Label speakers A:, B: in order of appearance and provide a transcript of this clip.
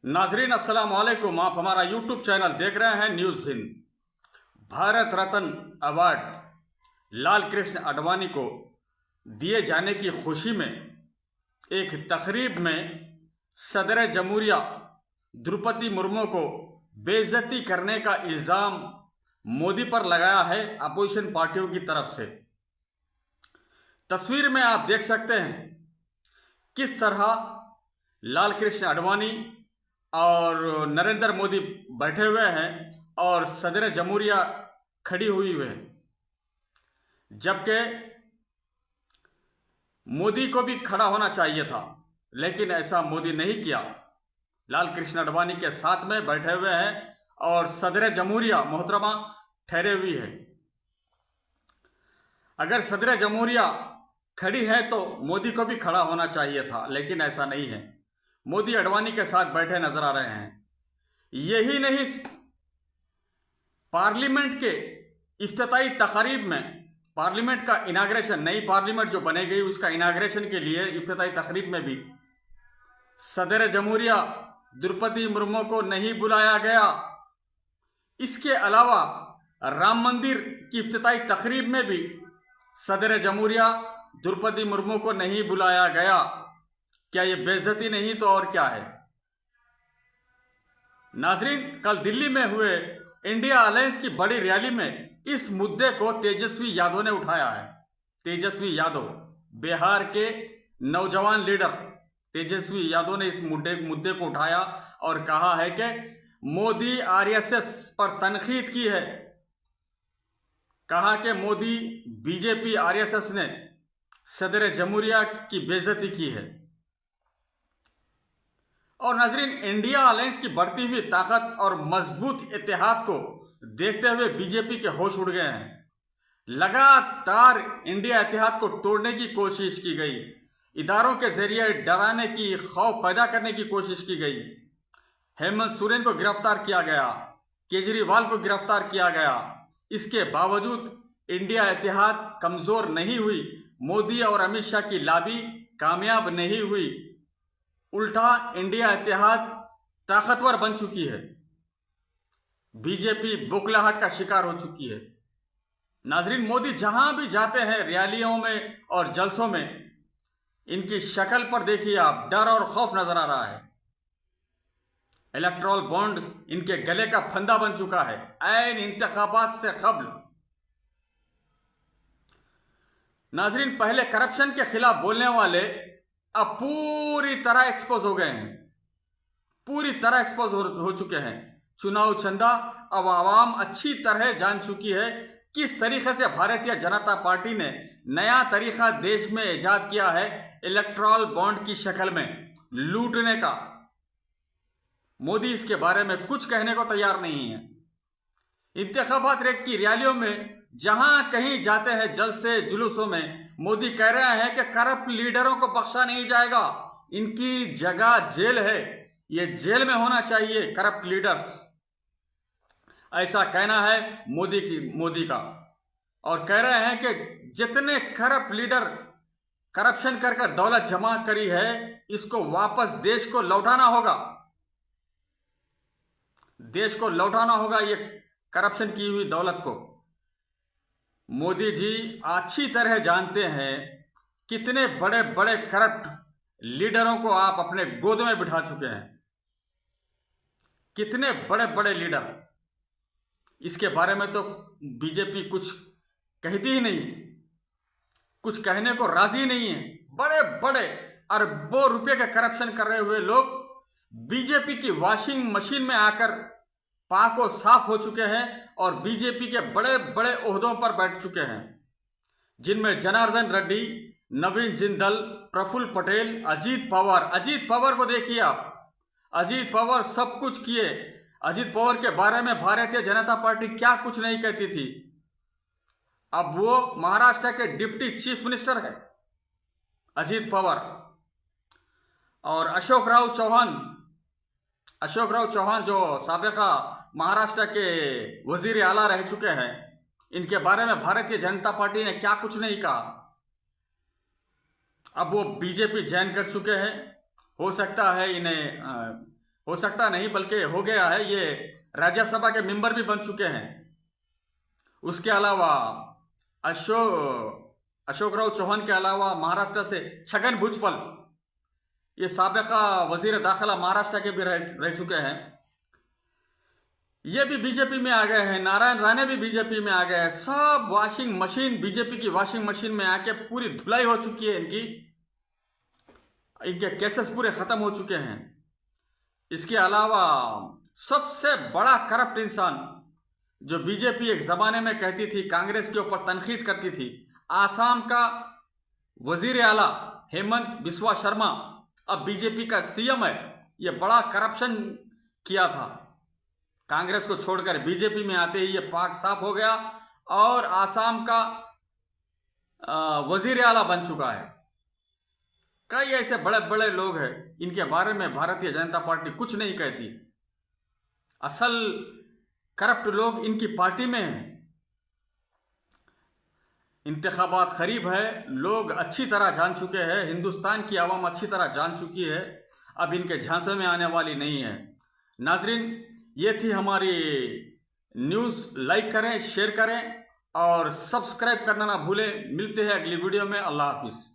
A: नाजरीन अस्सलाम वालेकुम। आप हमारा यूट्यूब चैनल देख रहे हैं न्यूज़ हिंद। भारत रत्न अवार्ड लाल कृष्ण आडवाणी को दिए जाने की खुशी में एक तकरीब में सदर जमहूरिया द्रौपदी मुर्मू को बेइज्जती करने का इल्ज़ाम मोदी पर लगाया है अपोजिशन पार्टियों की तरफ से। तस्वीर में आप देख सकते हैं किस तरह लाल कृष्ण आडवाणी और नरेंद्र मोदी बैठे हुए हैं और सदर जमहूरिया खड़ी हुई हुए हैं, जबकि मोदी को भी खड़ा होना चाहिए था, लेकिन ऐसा मोदी नहीं किया। लाल कृष्ण आडवाणी के साथ में बैठे हुए हैं और सदर जमहूरिया मोहतरमा ठहरे हुई है। अगर सदर जमहूरिया खड़ी है तो मोदी को भी खड़ा होना चाहिए था, लेकिन ऐसा नहीं है। मोदी आडवाणी के साथ बैठे नजर आ रहे हैं। यही नहीं, पार्लियामेंट के इफ्तिताई तकरीब में पार्लियामेंट का इनाग्रेशन, नई पार्लियामेंट जो बनेगी उसका इनाग्रेशन के लिए इफ्तिताई तकरीब में भी सदर जमहूरिया द्रौपदी मुर्मू को नहीं बुलाया गया। इसके अलावा राम मंदिर की इफ्तिताई तकरीब में भी सदर जमहूरिया द्रौपदी मुर्मू को नहीं बुलाया गया। क्या ये बेइज्जती नहीं तो और क्या है? नाजरीन, कल दिल्ली में हुए इंडिया अलायंस की बड़ी रैली में इस मुद्दे को तेजस्वी यादव ने उठाया है। तेजस्वी यादव, बिहार के नौजवान लीडर तेजस्वी यादव ने इस मुद्दे को उठाया और कहा है कि मोदी आरएसएस पर तनकीद की है। कहा कि मोदी बीजेपी आरएसएस ने सदर जमहूरिया की बेइज्जती की है। और नाजरीन, इंडिया अलायंस की बढ़ती हुई ताकत और मजबूत इत्तेहाद को देखते हुए बीजेपी के होश उड़ गए हैं। लगातार इंडिया इत्तेहाद को तोड़ने की कोशिश की गई, इदारों के जरिए डराने की, खौफ पैदा करने की कोशिश की गई। हेमंत सोरेन को गिरफ्तार किया गया, केजरीवाल को गिरफ्तार किया गया। इसके बावजूद इंडिया इत्तेहाद कमजोर नहीं हुई। मोदी और अमित शाह की लॉबी कामयाब नहीं हुई। उल्टा इंडिया इत्तेहाद ताकतवर बन चुकी है। बीजेपी बौखलाहट का शिकार हो चुकी है। नाजरीन, मोदी जहां भी जाते हैं रैलियों में और जलसों में, इनकी शक्ल पर देखिए आप, डर और खौफ नजर आ रहा है। इलेक्ट्रल बॉन्ड इनके गले का फंदा बन चुका है ऐन इंतखाबात से कबल। नाजरीन, पहले करप्शन के खिलाफ बोलने वाले अब पूरी तरह एक्सपोज हो गए हैं, पूरी तरह एक्सपोज हो चुके हैं। चुनाव चंदा अब आवाम अच्छी तरह जान चुकी है किस तरीके से भारतीय जनता पार्टी ने नया तरीका देश में इजाद किया है इलेक्ट्रल बॉन्ड की शक्ल में लूटने का। मोदी इसके बारे में कुछ कहने को तैयार नहीं है। इंतखाबात की रैलियों में जहां कहीं जाते हैं, जलसे जुलूसों में, मोदी कह रहे हैं कि करप्ट लीडरों को बख्शा नहीं जाएगा, इनकी जगह जेल है, ये जेल में होना चाहिए करप्ट लीडर्स। ऐसा कहना है मोदी का। और कह रहे हैं कि जितने करप्ट लीडर करप्शन कर दौलत जमा करी है, इसको वापस देश को लौटाना होगा। देश को लौटाना होगा ये करप्शन की हुई दौलत को। मोदी जी अच्छी तरह जानते हैं कितने बड़े बड़े करप्ट लीडरों को आप अपने गोद में बिठा चुके हैं, कितने बड़े बड़े लीडर। इसके बारे में तो बीजेपी कुछ कहती ही नहीं, कुछ कहने को राजी नहीं है। बड़े बड़े अरबों रुपए के करप्शन कर रहे हुए लोग बीजेपी की वॉशिंग मशीन में आकर पाको साफ हो चुके हैं और बीजेपी के बड़े बड़े ओहदों पर बैठ चुके हैं, जिनमें जनार्दन रेड्डी, नवीन जिंदल, प्रफुल्ल पटेल, अजीत पवार। अजीत पवार को देखिए आप, अजीत पवार सब कुछ किए। अजीत पवार के बारे में भारतीय जनता पार्टी क्या कुछ नहीं कहती थी। अब वो महाराष्ट्र के डिप्टी चीफ मिनिस्टर है अजीत पवार। और अशोक राव चौहान जो साबिका महाराष्ट्र के वजीर आला रह चुके हैं, इनके बारे में भारतीय जनता पार्टी ने क्या कुछ नहीं कहा। अब वो बीजेपी ज्वाइन कर चुके हैं। हो सकता है इन्हें हो सकता नहीं बल्कि हो गया है, ये राज्यसभा के मेंबर भी बन चुके हैं। उसके अलावा अशोकराव चौहान के अलावा महाराष्ट्र से छगन भुजबल, ये साबिका वजीर दाखिला महाराष्ट्र के भी रह चुके हैं, ये भी बीजेपी में आ गए हैं। नारायण राणे भी बीजेपी में आ गए हैं। सब वॉशिंग मशीन, बीजेपी की वॉशिंग मशीन में आके पूरी धुलाई हो चुकी है इनकी, इनके केसेस पूरे खत्म हो चुके हैं। इसके अलावा सबसे बड़ा करप्ट इंसान जो बीजेपी एक जमाने में कहती थी, कांग्रेस के ऊपर तनकीद करती थी, आसाम का वजीर आला हेमंत बिस्वा शर्मा अब बीजेपी का सीएम है। ये बड़ा करप्शन किया था, कांग्रेस को छोड़कर बीजेपी में आते ही ये पाक साफ हो गया और आसाम का वजीर आला बन चुका है। कई ऐसे बड़े बड़े लोग हैं, इनके बारे में भारतीय जनता पार्टी कुछ नहीं कहती। असल करप्ट लोग इनकी पार्टी में हैं। इंतखाबात करीब है, लोग अच्छी तरह जान चुके हैं, हिंदुस्तान की आवाम अच्छी तरह जान चुकी है, अब इनके झांसे में आने वाली नहीं है। नाजरीन, ये थी हमारी न्यूज़। लाइक करें, शेयर करें और सब्सक्राइब करना ना भूलें। मिलते हैं अगली वीडियो में। अल्लाह हाफिज़।